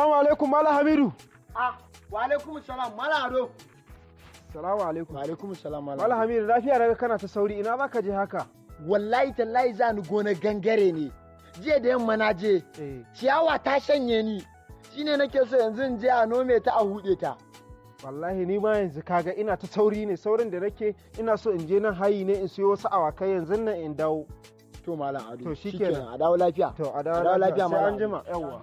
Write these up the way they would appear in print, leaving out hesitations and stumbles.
Salamu alaikum Malam Hamidu. Wa alaikum salam Malam Ado. Salamu alaikum. Wa alaikum salam Malam Hamidu, lafiya daga kana ta sauri, ina baka je haka? Wallahi tallahi za ni gona gangare ne. Jiya da yamma na je. Ciyawa ta shanye ni. Shine nake so yanzu in je a nome ta a hude ta. Wallahi ni ma yanzu kaga ina ta sauri ne, saurin da nake ina so in je nan hayi ne in siyo wasu awakai yanzu nan in dawo. To Malam Ado. To shikenan. A dawo lafiya. To a dawo lafiya Malam. Sai an jima. Yawwa.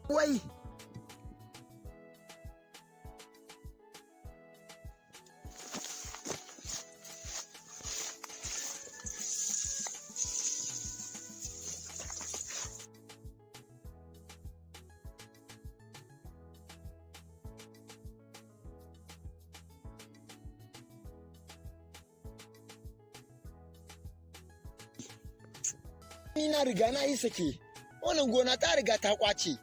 Wai. Ni na riga na yi sake. Wannan gona ta riga ta kwace.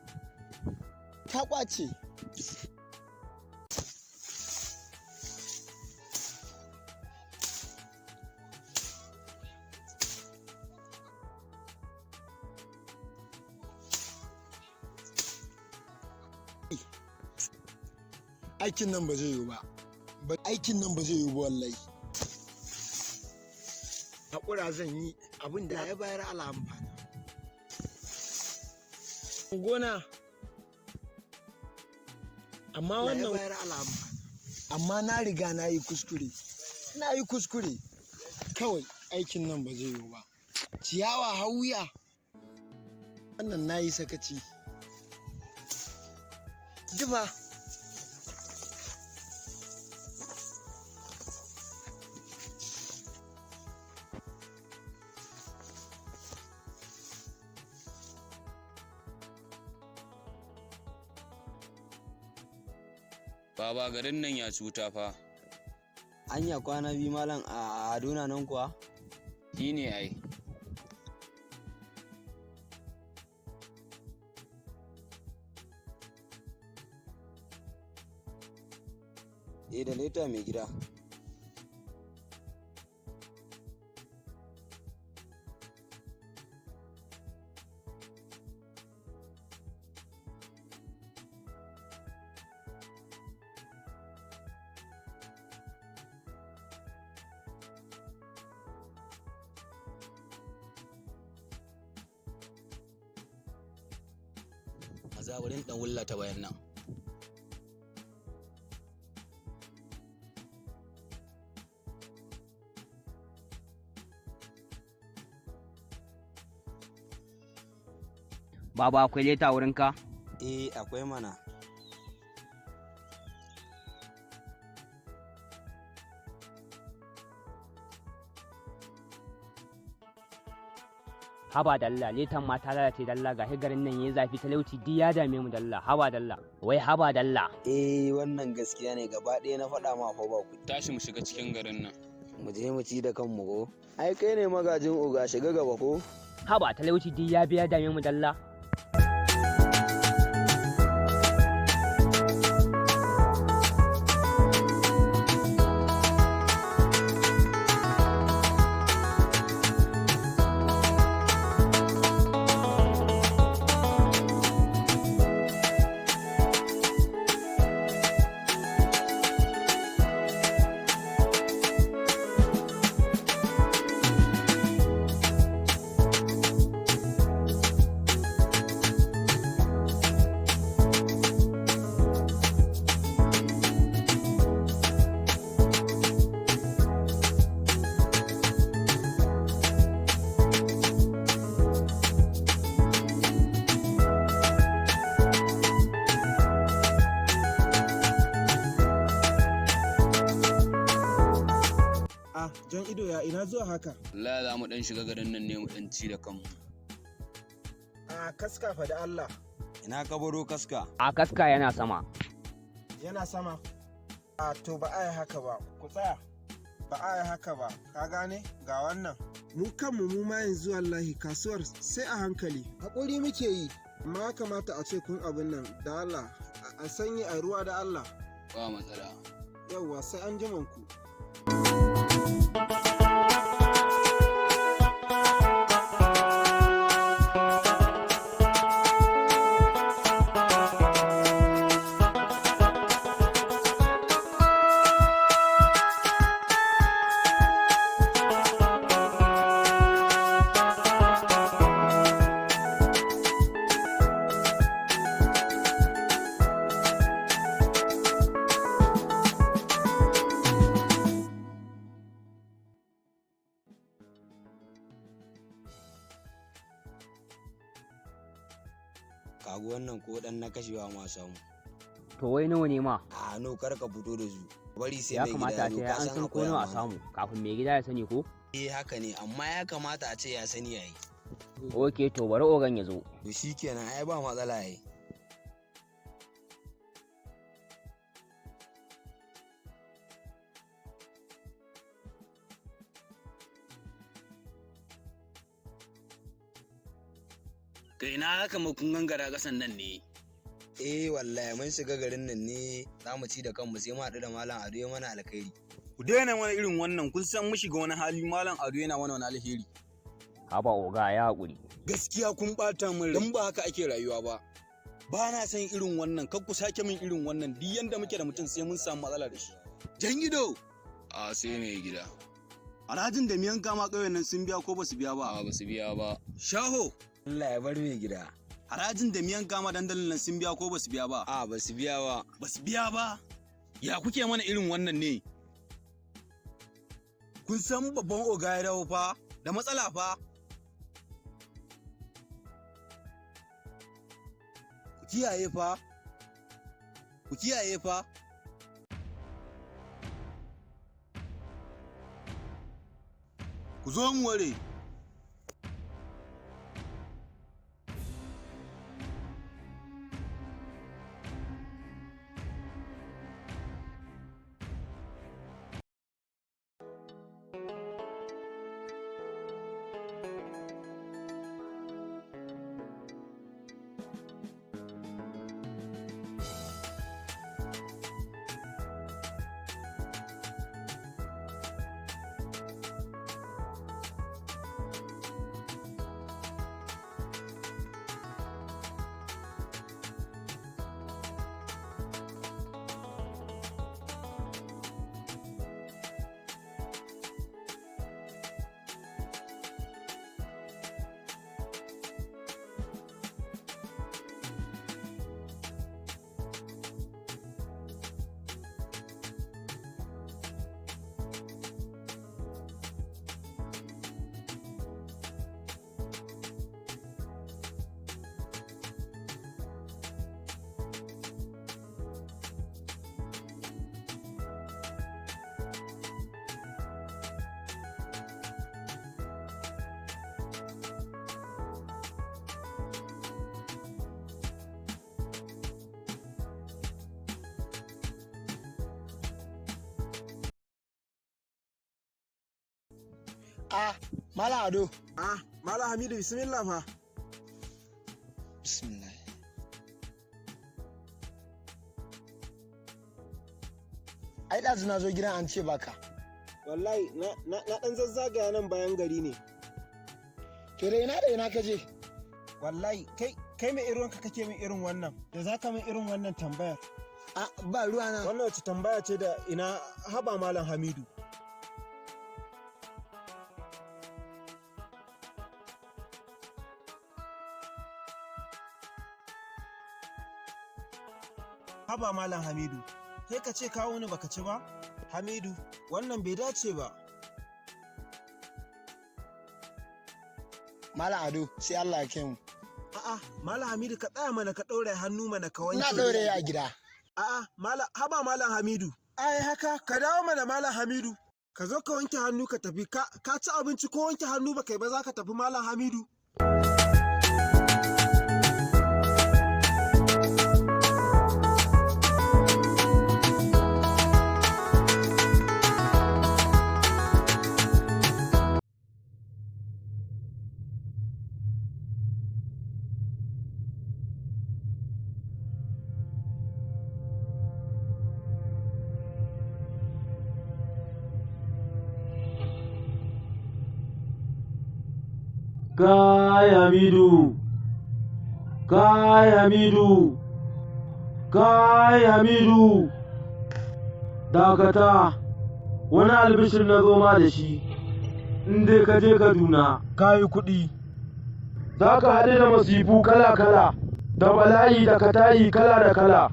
Aikin nan ba zai yiwu ba. Aikin nan ba zai yiwu ba wallahi. Haƙura zan yi abin da ya bayar ala amfani. Gona. Amma wannan amma na riga na yi kuskure. Kawai aikin nan ba zai yiwu ba. Ciyawa hauya. Wannan na yi sakaci. Jifa. Baba garin nan ya cuta fa. Anya kwana biyu malam a Aduna nan kuwa? Shi ne ai. Da leta mai gida. Maza wurin ɗan wullata bayan nan. Baba akwai leta wurinka? Akwai mana. Haba dalla, letan ma ta lalace dalla, ga garin nan yayi zafi, talauci duk ya dame mu dalla. Haba dalla. Wai haba dalla. Wannan gaskiya ne, gaba ɗaya na faɗa ma fa ba ku. Tashi mu shiga cikin garin nan. Mu je mu ci da kanmu ko? Ai kai ne magajin uga, shiga gaba ko? Haba talauci duk ya biya dame mu dalla. Jan ido ya ina zuwa haka? Allah za mu dan shiga garin nan ne mu dan ci da kanmu. Kaska fa da Allah. Ina ka baro kaska? Kaska yana sama. Yana sama? To ba a yi haka ba, ku tsaya. Ba a yi haka ba, ka gane? Ga wannan. Mu kanmu mu ma yanzu wallahi kasuwar sai a hankali. Haƙuri muke yi. amma ya kamata a ce kun abin nan da Allah a sanyi a ruwa da Allah. Ba matsala. Yawwa sai an ji ku. Kagu wannan ko dan na kashewa ma samu. To wai nawa ne ma? A no kar ka fito da su. Bari sai Ya mai kamata a ce gida an san ko nawa a samu kafin mai gida ya sani ko? haka ne amma ya kamata a ce ya sani yayi. Ok to bari ogan ya zo. To shikenan ai ba matsala yayi. Kai na haka kun gangara kasan nan ne. Wallahi mun shiga garin nan ne za mu ci da kanmu sai mu haɗu da malam Ado ya mana alkhairi. Ku daina wani irin wannan kun san mu shiga wani hali malam Ado yana wani alheri. Haba oga ya haƙuri. Gaskiya kun ɓata min dan ba haka ake rayuwa ba. Ba na san irin wannan kar ku sake min irin wannan duk yanda muke da mutum sai mun samu matsala da shi. Jan ido. A sai mai gida. Alhajin da miyan kama ƙauyen nan sun biya ko ba su biya ba? A ba su biya ba. Shaho. Allah ya bar mai gida. Harajin da miyan kama dandalin nan sun biya ko ba su biya ba? A ba su biya ba. Ba su biya ba? Ya kuke mana irin wannan ne? Kun san babban oga ya dawo fa da matsala fa? Ku kiyaye fa? Ku kiyaye fa? Ku zo mu ware. Malam Ado. Malam Hamidu bismillah fa. Bismillah. Ai ɗazu na zo gidan an ce baka. Wallahi na ɗan zazzagaya nan bayan gari ne. To da ina ka je? Wallahi kai mai irin ka kake min irin wannan da za ka min irin wannan tambayar. Ba ruwa na. Wannan wace tambaya ce da ina haba Malam Hamidu. Haba Malam Hamidu, sai ka ce kawo ni baka ci ba? Hamidu, wannan bai dace ba. Malam Ado, sai Allah ya kai mu. Malam Hamidu ka tsaya mana ka ɗaure hannu mana ka wanke. Na ɗaure a gida. Haba Malam Hamidu. Ai haka, ka dawo mana Malam Hamidu. Ka zo ka wanke hannu ka tafi, ka ci abinci ko wanke hannu ba kai ba za ka tafi Malam Hamidu. Kai Hamidu! Kai Hamidu! Kai Hamidu! Dakata, wani albishir na zoma da shi, in dai ka je Kaduna, ka yi kuɗi. Za ka haɗu da masifu kala-kala, da bala'i da katayi kala da kala,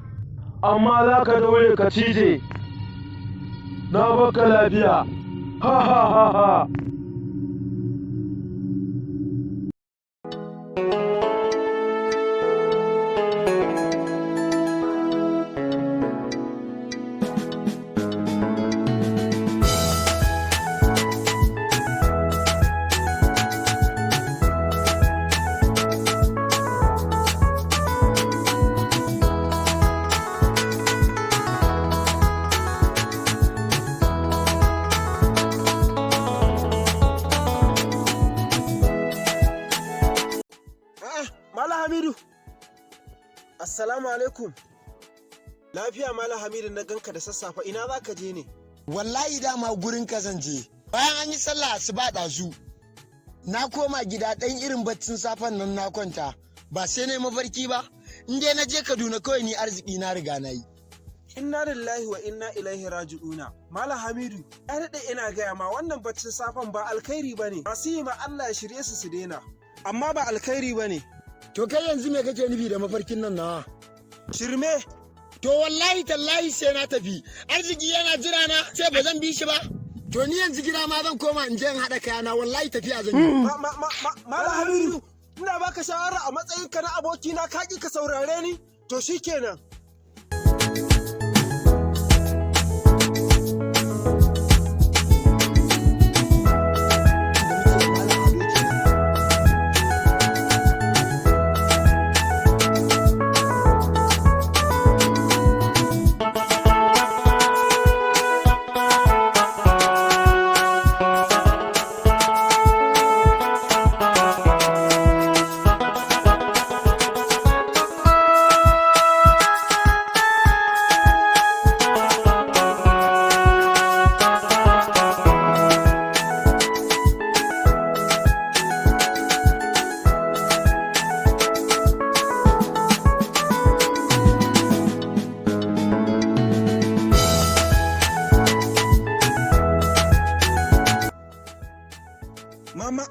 amma za ka daure ka cije. Na baka lafiya, ha ha ha ha! Malam Hamidu. Assalamu alaikum. Lafiya Malam Hamidu, na ganka da sassafe, ina za ka je ne? Wallahi dama gurin ka zan je. Bayan an yi sallah asuba ɗazu. Na koma gida ɗan irin baccin safen nan na kwanta. Ba sai na mafarki ba. In dai na je Kaduna kawai ni arziki na riga na yi. Inna lillahi wa inna ilaihi raji'una. Malam Hamidu, ya daɗe ina gaya ma wannan baccin safen ba alkhairi ba ne. Masu yi ma Allah ya shirye su daina. Amma ba alkhairi ba ne. To kai yanzu me kake nufi da mafarkin nan nawa? Shirme. To wallahi tallahi sai na tafi. Arziki yana jira na sai ba zan bi shi ba. To ni yanzu gida ma zan koma in je in haɗa kayana wallahi tafiya zan yi. Malam Hamidu, ina baka shawara a matsayinka na abokina ka ƙi ka saurare ni? To shikenan.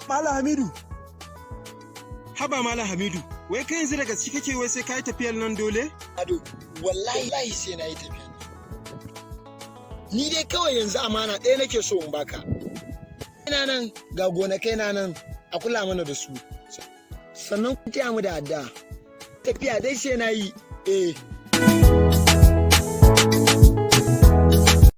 Malam Hamidu. Haba Malam Hamidu, wai kai yanzu daga ciki kake wai sai ka yi tafiyar nan dole? Ado, wallahi sai na yi tafiyar nan. Ni dai kawai yanzu amana ɗaya nake so in baka. Ina nan ga gonakai na nan a kula mana da su. Sannan ku taya mu da addu'a. Tafiya dai sai na yi.